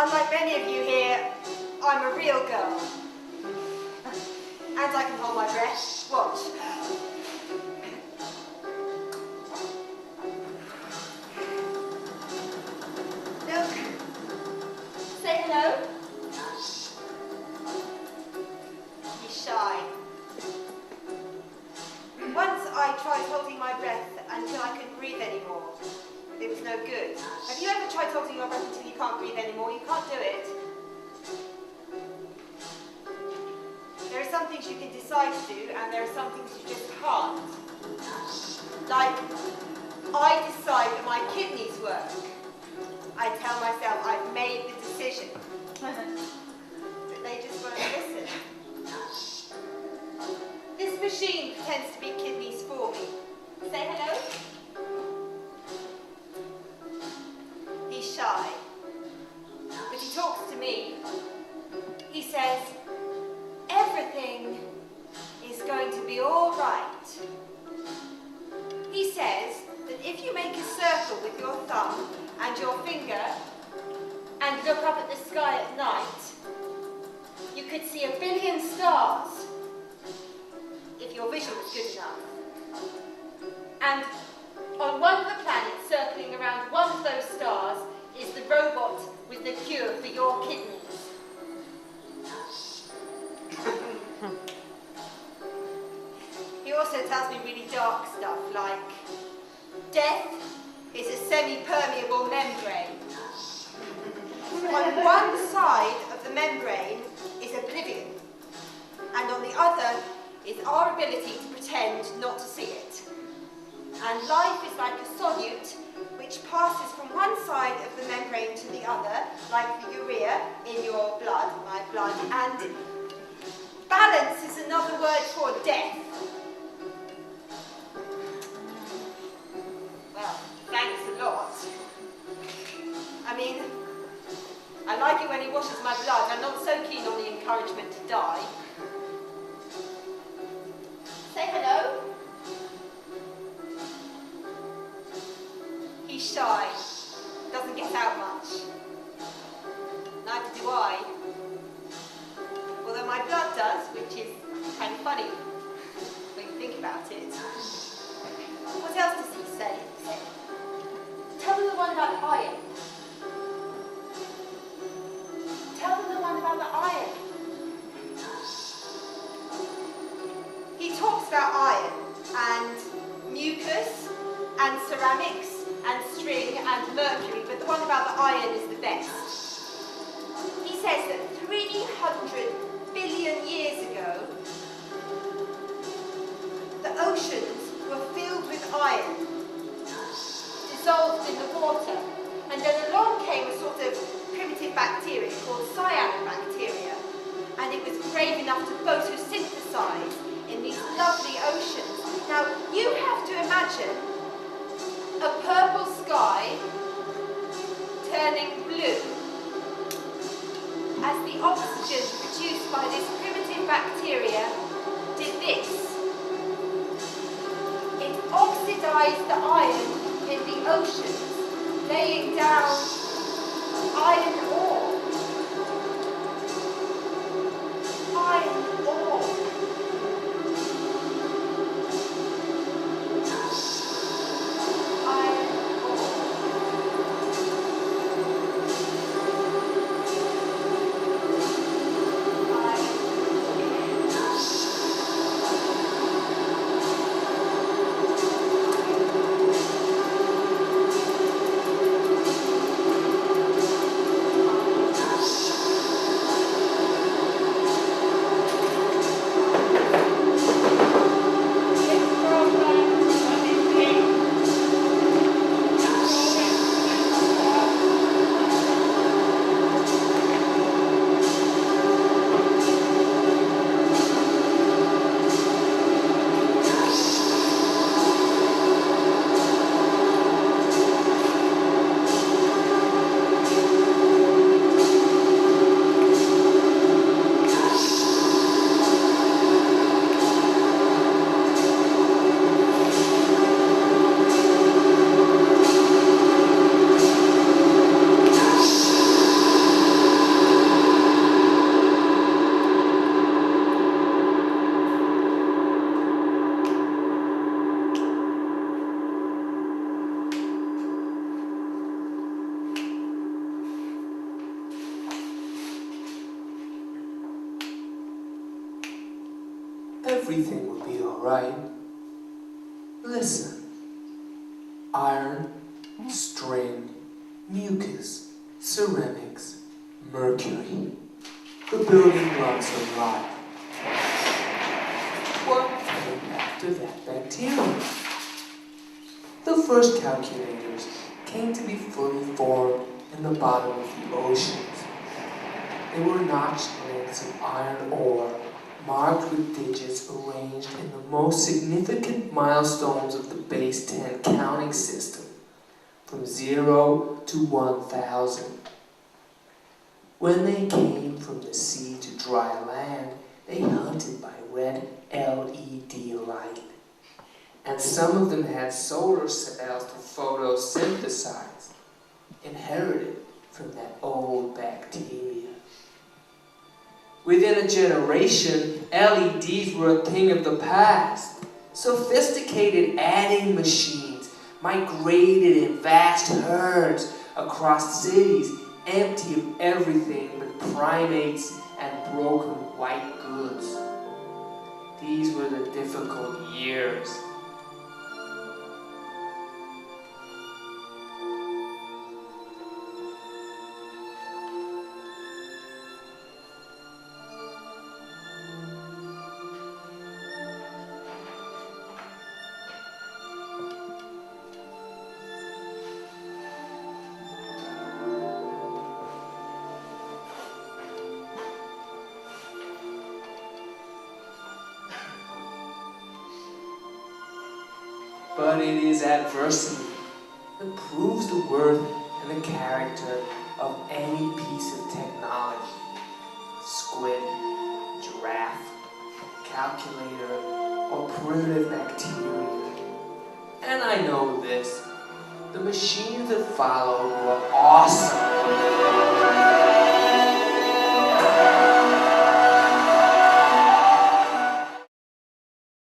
Unlike many of you here, I'm a real girl. And I can hold my breath. Watch. Look. Say hello. He's shy. Once I tried holding my breath until I couldn't breathe anymore. It was no good. Have you ever tried holding your breath until you can't breathe anymore? You can't do it. There are some things you can decide to do, and there are some things you just can't. Like, I decide that my kidneys work. I tell myself I've made the decision. But they just won't listen. This machine pretends to be kidneys for me. Say hello. He's shy, but he talks to me. He says, everything is going to be all right. He says that if you make a circle with your thumb and your finger and look up at the sky at night, you could see 1 billion stars if your vision was good enough. And on one of the planets circling around one of those stars is the robot with the cure for your kidneys. He also tells me really dark stuff like, death is a semi-permeable membrane. On one side of the membrane is oblivion, and on the other is our ability to pretend not to see it. And life is like a solute which passes from one side of the membrane to the other, like the urea in your blood, my blood, and balance is another word for death. Well, thanks a lot. I mean, I like it when he washes my blood. I'm not so keen on the encouragement to die. Say hello. He's shy, doesn't get out much. Neither do I. Although my blood does, which is kind of funny when you think about it. What else does he say? Tell them the one about iron. Tell them the one about the iron. He talks about iron and mucus and ceramics and string and mercury, but the one about the iron is the best. He says that 300 billion years ago, the oceans were filled with iron, dissolved in the water, and then along came a sort of primitive bacteria called cyanobacteria, and it was brave enough to photosynthesize in these lovely oceans. Now, you have to imagine a purple sky turning blue as the oxygen produced by this primitive bacteria did this. It oxidized the iron in the oceans, laying down iron ore. Iron ore. everything would be alright. Listen. Iron, string, mucus, ceramics, mercury. The building blocks of life. What came after that bacteria? The first calculators came to be fully formed in the bottom of the oceans. They were notched links of iron ore, marked with digits arranged in the most significant milestones of the base 10 counting system, from 0 to 1,000. When they came from the sea to dry land, they hunted by red LED light. And some of them had solar cells to photosynthesize, inherited from that old bacteria. Within a generation, LEDs were a thing of the past. Sophisticated adding machines migrated in vast herds across cities, empty of everything but primates and broken white goods. These were the difficult years. But it is adversity that proves the worth and the character of any piece of technology. Squid, giraffe, calculator, or primitive bacteria. And I know this, the machines that followed were